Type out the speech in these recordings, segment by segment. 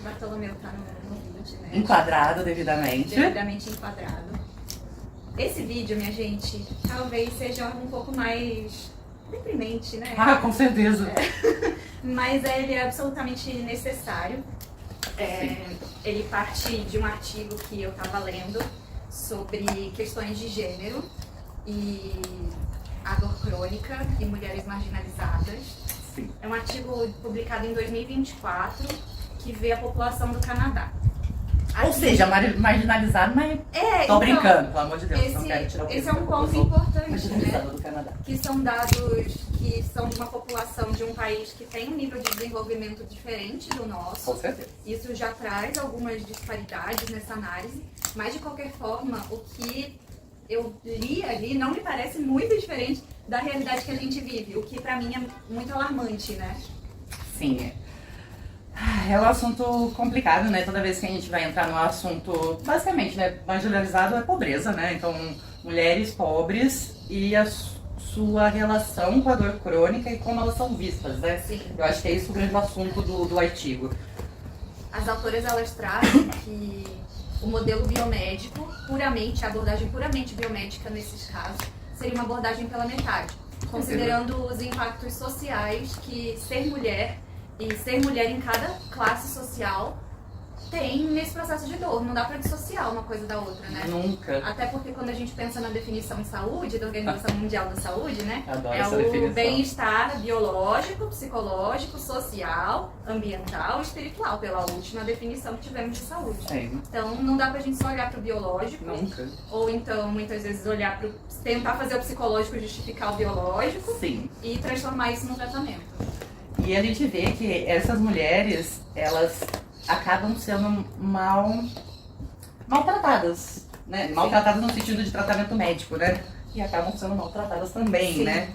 Bartolomeu tá no vídeo, né? Enquadrado devidamente. Devidamente enquadrado. Esse vídeo, minha gente, talvez seja um pouco mais deprimente, né? Ah, com certeza. Mas ele é absolutamente necessário. Ele parte de um artigo que eu estava lendo sobre questões de gênero e a dor crônica e mulheres marginalizadas. Sim. É um artigo publicado em 2024 que vê a população do Canadá. Ou seja, marginalizado, mas tô brincando, pelo amor de Deus, não quero tirar o esse é um ponto importante, marginalizado né? do Canadá. Que são dados que são de uma população de um país que tem um nível de desenvolvimento diferente do nosso. Com certeza. Isso já traz algumas disparidades nessa análise, mas de qualquer forma, o que eu li ali não me parece muito diferente da realidade que a gente vive, o que pra mim é muito alarmante, né? Sim, é um assunto complicado, né? Toda vez que a gente vai entrar no assunto, basicamente, né? Marginalizado é pobreza, né? Então, mulheres pobres e a sua relação com a dor crônica e como elas são vistas, né? Sim. Eu acho que é isso o grande assunto do artigo. As autoras, elas trazem que o modelo biomédico, a abordagem puramente biomédica nesses casos, seria uma abordagem pela metade, considerando os impactos sociais que ser mulher e ser mulher em cada classe social tem nesse processo de dor. Não dá pra dissociar uma coisa da outra, né? Nunca. Até porque quando a gente pensa na definição de saúde, da Organização Mundial da Saúde, né? Adoro É essa o definição. bem-estar biológico, psicológico, social, ambiental e espiritual, pela última definição que tivemos de saúde. Sim. Então não dá pra gente só olhar pro biológico, Nunca. ou então muitas vezes olhar pro tentar fazer o psicológico justificar o biológico. Sim. E transformar isso no tratamento. E a gente vê que essas mulheres, elas acabam sendo maltratadas, né? Maltratadas no sentido de tratamento médico, né? E acabam sendo maltratadas também, Sim. né?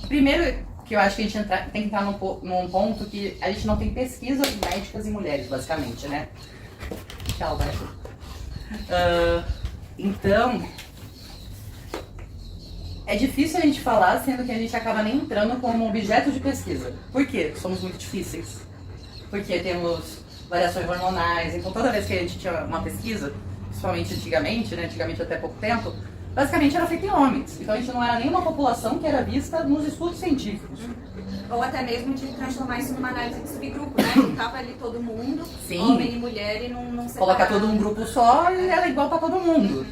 Primeiro que eu acho que a gente tem que entrar num ponto que a gente não tem pesquisas médicas em mulheres, basicamente, né? Tchau, Baixo. Então, é difícil a gente falar, sendo que a gente acaba nem entrando como objeto de pesquisa. Por quê? Somos muito difíceis. Porque temos variações hormonais. Então, toda vez que a gente tinha uma pesquisa, principalmente antigamente, né? Antigamente até pouco tempo, basicamente era feita em homens. Então, a gente não era nem uma população que era vista nos estudos científicos. Ou até mesmo de transformar isso numa análise de subgrupo, né? Juntava ali todo mundo, Sim. homem e mulher, e não separava. Colocar todo um grupo só e era igual para todo mundo.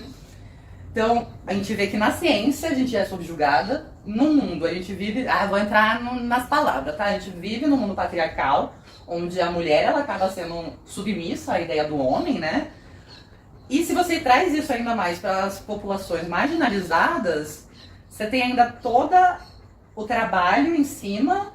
Então, a gente vê que na ciência a gente é subjugada, no mundo a gente vive, vou entrar nas palavras, tá? A gente vive num mundo patriarcal, onde a mulher ela acaba sendo submissa à ideia do homem, né? E se você traz isso ainda mais para as populações marginalizadas, você tem ainda todo o trabalho em cima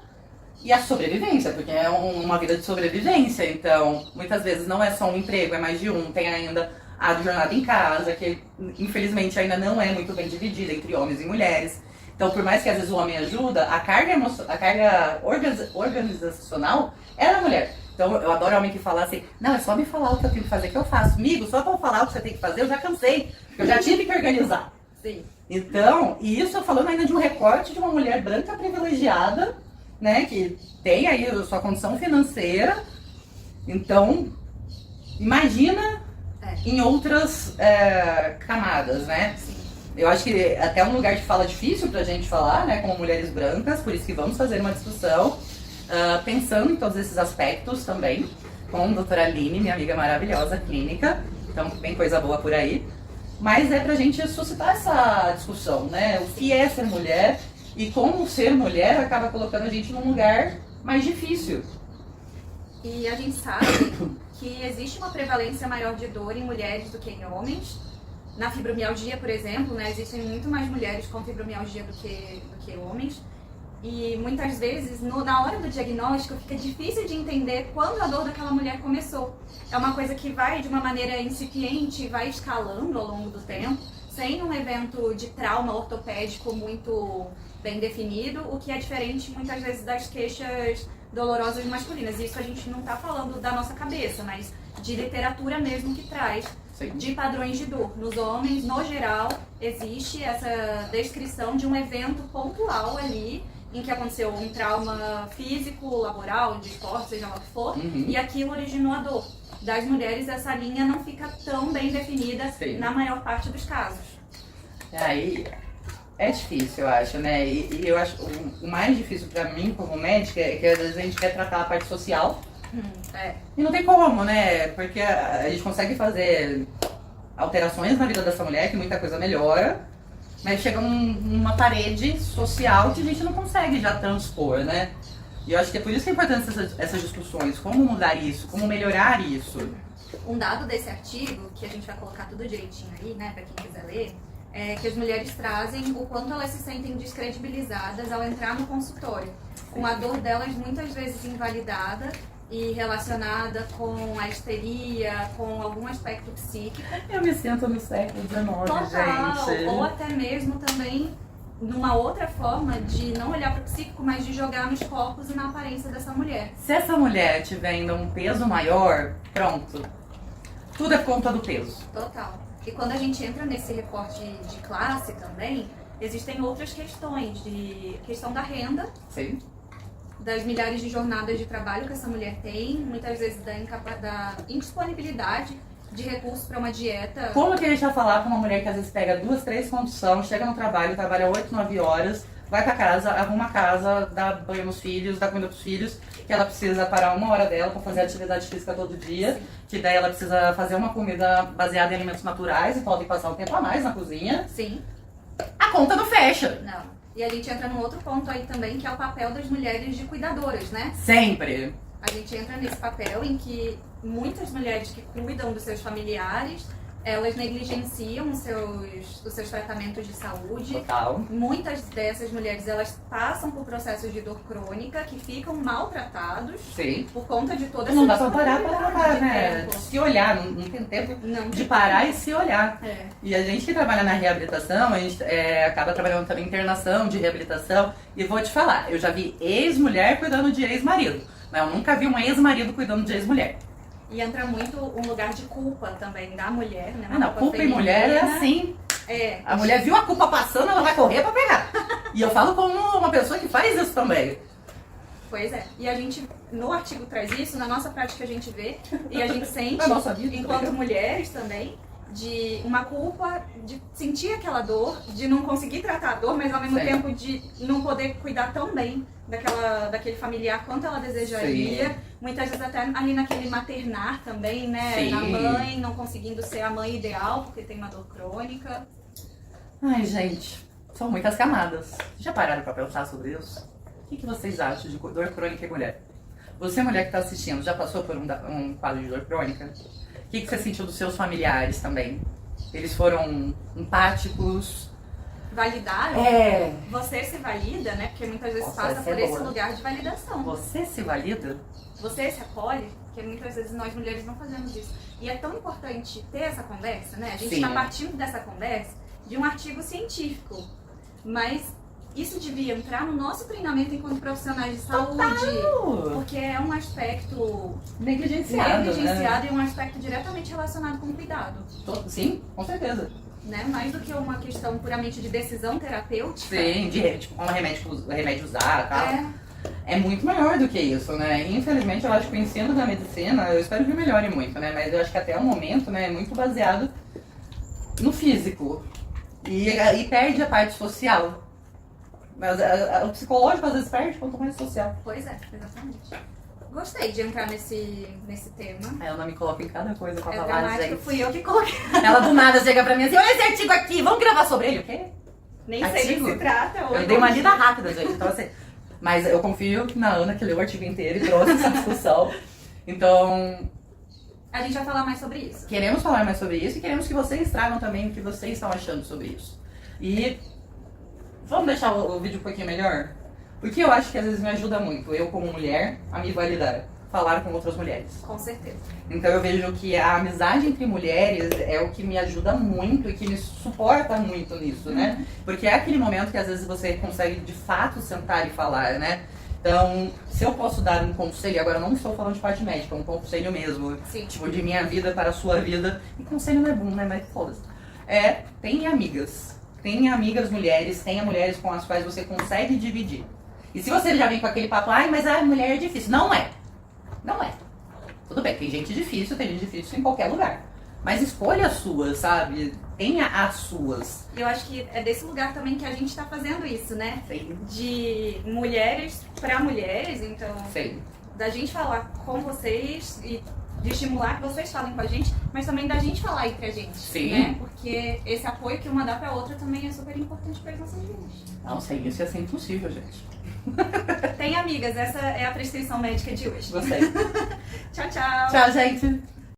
e a sobrevivência, porque é uma vida de sobrevivência, então muitas vezes não é só um emprego, é mais de um, tem ainda a jornada em casa, que infelizmente ainda não é muito bem dividida entre homens e mulheres. Então, por mais que às vezes o homem ajuda, a carga organizacional é da mulher. Então, eu adoro homem que fala assim, não, é só me falar o que eu tenho que fazer que eu faço. Amigo, só pra eu falar o que você tem que fazer, eu já cansei. Eu já tive que organizar. Sim. Então, e isso eu falando ainda de um recorte de uma mulher branca privilegiada, né, que tem aí a sua condição financeira. Então, imagina em outras camadas, né? Sim. Eu acho que até um lugar de fala difícil pra gente falar, né, como mulheres brancas, por isso que vamos fazer uma discussão pensando em todos esses aspectos também, com a doutora Aline, minha amiga maravilhosa, clínica, então tem coisa boa por aí, mas é pra gente suscitar essa discussão, né, o que é ser mulher e como ser mulher acaba colocando a gente num lugar mais difícil. E a gente sabe que existe uma prevalência maior de dor em mulheres do que em homens. Na fibromialgia, por exemplo, né, existem muito mais mulheres com fibromialgia do que homens. E muitas vezes, na hora do diagnóstico, fica difícil de entender quando a dor daquela mulher começou. É uma coisa que vai de uma maneira incipiente e vai escalando ao longo do tempo, sem um evento de trauma ortopédico muito bem definido, o que é diferente muitas vezes das queixas dolorosas masculinas. Isso a gente não está falando da nossa cabeça, mas de literatura mesmo que traz Sim. de padrões de dor. Nos homens, no geral, existe essa descrição de um evento pontual ali, em que aconteceu um trauma físico, laboral, de esporte, seja lá o que for, e aquilo originou a dor. Das mulheres, essa linha não fica tão bem definida na maior parte dos casos. Aí é difícil, eu acho, né? E eu acho o mais difícil pra mim, como médica, é que às vezes a gente quer tratar a parte social. E não tem como, né? Porque a gente consegue fazer alterações na vida dessa mulher, que muita coisa melhora, mas chega uma parede social que a gente não consegue já transpor, né? E eu acho que é por isso que é importante essas discussões, como mudar isso, como melhorar isso. Um dado desse artigo, que a gente vai colocar tudo direitinho aí, né, pra quem quiser ler, é que as mulheres trazem o quanto elas se sentem descredibilizadas ao entrar no consultório, com a dor delas muitas vezes invalidada e relacionada com a histeria, com algum aspecto psíquico. Eu me sinto no século XIX, gente. Ou até mesmo também numa outra forma de não olhar para o psíquico, mas de jogar nos corpos e na aparência dessa mulher. Se essa mulher tiver ainda um peso maior, pronto. Tudo é por conta do peso. Total. E quando a gente entra nesse recorte de classe também, existem outras questões, de questão da renda. Sim. Das milhares de jornadas de trabalho que essa mulher tem, muitas vezes da indisponibilidade de recursos para uma dieta. Como que a gente vai falar com uma mulher que às vezes pega 2, 3 condução, chega no trabalho, trabalha 8, 9 horas, vai pra casa, arruma a casa, dá banho nos filhos, dá comida pros filhos, que ela precisa parar 1 hora dela pra fazer atividade física todo dia, Sim. Que daí ela precisa fazer uma comida baseada em alimentos naturais e pode passar um tempo a mais na cozinha. Sim. A conta não fecha. Não. E a gente entra num outro ponto aí também, que é o papel das mulheres de cuidadoras, né? Sempre. A gente entra nesse papel em que muitas mulheres que cuidam dos seus familiares, elas negligenciam os seus tratamentos de saúde. Total. Muitas dessas mulheres, elas passam por processos de dor crônica, que ficam maltratados. Sim. Por conta de toda essa Não dá pra parar, né? tempo. Se olhar, não tem tempo Não. de parar e se olhar. É. E a gente que trabalha na reabilitação, a gente acaba trabalhando também em internação de reabilitação. E vou te falar, eu já vi ex-mulher cuidando de ex-marido, mas eu nunca vi um ex-marido cuidando de ex-mulher. E entra muito um lugar de culpa também da mulher, né? Ah, não, culpa em mulher é assim. É. A mulher viu a culpa passando, ela vai correr pra pegar. E eu falo como uma pessoa que faz isso também. Pois é. E a gente, no artigo traz isso, na nossa prática a gente vê, e a gente sente, Na nossa vida, enquanto também. mulheres também, de uma culpa de sentir aquela dor, de não conseguir tratar a dor, mas ao mesmo Sim. tempo de não poder cuidar tão bem daquele familiar quanto ela desejaria. Sim. Muitas vezes até ali naquele maternar também, né? Sim. Na mãe, não conseguindo ser a mãe ideal, porque tem uma dor crônica. Ai, gente, são muitas camadas. Já pararam pra pensar sobre isso? O que vocês acham de dor crônica em mulher? Você, mulher que tá assistindo, já passou por um quadro de dor crônica? O que você sentiu dos seus familiares também? Eles foram empáticos? Validaram? É. Você se valida, né? Porque muitas vezes Nossa, passa essa é por esse boa. lugar de validação. Você se valida? Você se acolhe, porque muitas vezes nós mulheres não fazemos isso. E é tão importante ter essa conversa, né? A gente Sim. está partindo dessa conversa de um artigo científico. Mas isso devia entrar no nosso treinamento enquanto profissionais de saúde. Porque é um aspecto Negligenciado, negligenciado e um aspecto diretamente relacionado com o cuidado. Sim, com certeza. Né? Mais do que uma questão puramente de decisão terapêutica. Sim, tipo, como remédio usar e tal. É, É muito maior do que isso, né? Infelizmente, eu acho que o ensino da medicina, eu espero que melhore muito, né? Mas eu acho que até o momento, né, é muito baseado no físico. E perde a parte social. Mas o psicológico às vezes perde quanto mais social. pois é, exatamente. Gostei de entrar nesse tema. Aí ela me coloca em cada coisa pra É falar, dramático, gente. fui eu que coloquei. Ela do nada chega pra mim assim, olha esse artigo aqui, vamos gravar sobre ele, o quê? Nem sei do Artigo? que se trata. Eu dei uma lida rápida, gente. Então, assim, mas eu confio na Ana, que leu o artigo inteiro e trouxe essa discussão. Então, A gente vai falar mais sobre isso. queremos falar mais sobre isso e queremos que vocês tragam também o que vocês estão achando sobre isso. E vamos deixar o vídeo um pouquinho melhor? Porque eu acho que às vezes me ajuda muito, eu como mulher, a me validar, falar com outras mulheres. Com certeza. Então eu vejo que a amizade entre mulheres é o que me ajuda muito e que me suporta muito nisso, né? Porque é aquele momento que às vezes você consegue de fato sentar e falar, né? Então, se eu posso dar um conselho, agora eu não estou falando de parte médica, é um conselho mesmo, Sim. tipo, de minha vida para a sua vida. E conselho não é bom, né? Mas foda-se. Tenha amigas. Tenha amigas mulheres, tenha mulheres com as quais você consegue dividir. E se você já vem com aquele papo, ai, mas a mulher é difícil. Não é. Não é. Tudo bem, tem gente difícil em qualquer lugar. Mas escolha as suas, sabe? Tenha as suas. Eu acho que é desse lugar também que a gente tá fazendo isso, né? Sei. De mulheres pra mulheres, então, Sei. da gente falar com vocês e de estimular que vocês falem com a gente, mas também da gente falar entre a gente, Sim. né? Porque esse apoio que uma dá pra outra também é super importante para as nossas vidas. Não, sem isso ia ser impossível, gente. Tem amigas, essa é a prescrição médica de hoje. Gostei. Tchau, tchau! Tchau, gente.